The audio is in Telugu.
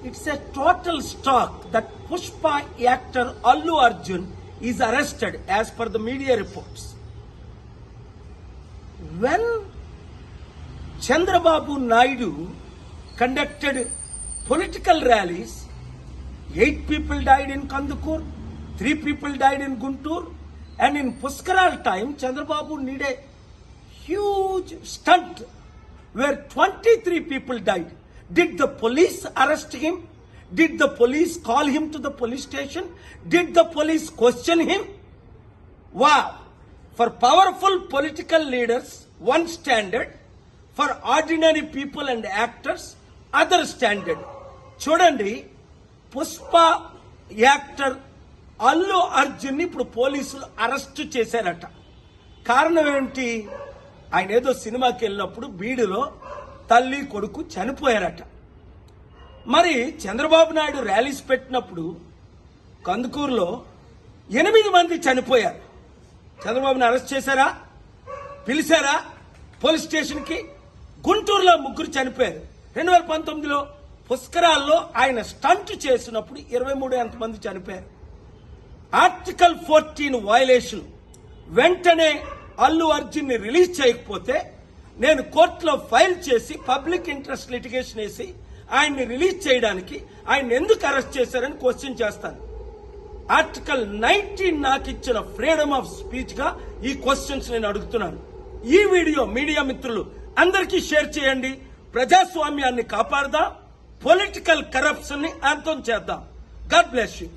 It's a total shock that Pushpa actor Allu Arjun is arrested as per the media reports. When Chandrababu Naidu conducted political rallies, 8 people died in Kandukur, 3 people died in Guntur, and in Puskaral time, Chandrababu needed a huge stunt where 23 people died. Did the police arrest him? Did the police call him to the police station? Did the police question him? Wow! For powerful political leaders, one standard. For ordinary people and actors, other standard. చూడండి, పుష్ప యాక్టర్ అల్లు అర్జున్ ఇప్పుడు పోలీసులు అరెస్ట్ చేశారట. కారణం ఏంటి? ఆయన ఏదో సినిమాకి వెళ్ళినప్పుడు బీడులో తల్లి కొడుకు చనిపోయారట. మరి చంద్రబాబు నాయుడు ర్యాలీస్ పెట్టినప్పుడు కందుకూరులో 8 మంది చనిపోయారు. చంద్రబాబుని అరెస్ట్ చేశారా? పిలిచారా పోలీస్ స్టేషన్కి? గుంటూరులో 3 చనిపోయారు. 2019లో పుష్కరాల్లో ఆయన స్టంట్ చేసినప్పుడు 23 మంది చనిపోయారు. Article 14 violation. వెంటనే అల్లు అర్జున్ ని రిలీజ్ చేయకపోతే నేను కోర్టులో ఫైల్ చేసి పబ్లిక్ ఇంట్రెస్ట్ లిటిగేషన్ వేసి ఆయన్ని రిలీజ్ చేయడానికి ఆయన ఎందుకు అరెస్ట్ చేశారని క్వశ్చన్ చేస్తాను. ఆర్టికల్ 19 నాకు ఇచ్చిన ఫ్రీడమ్ ఆఫ్ స్పీచ్ గా ఈ క్వశ్చన్స్ నేను అడుగుతున్నాను. ఈ వీడియో మీడియా మిత్రులు అందరికీ షేర్ చేయండి. ప్రజాస్వామ్యాన్ని కాపాడదాం, పొలిటికల్ కరప్షన్ ని అంతం చేద్దాం. God bless you.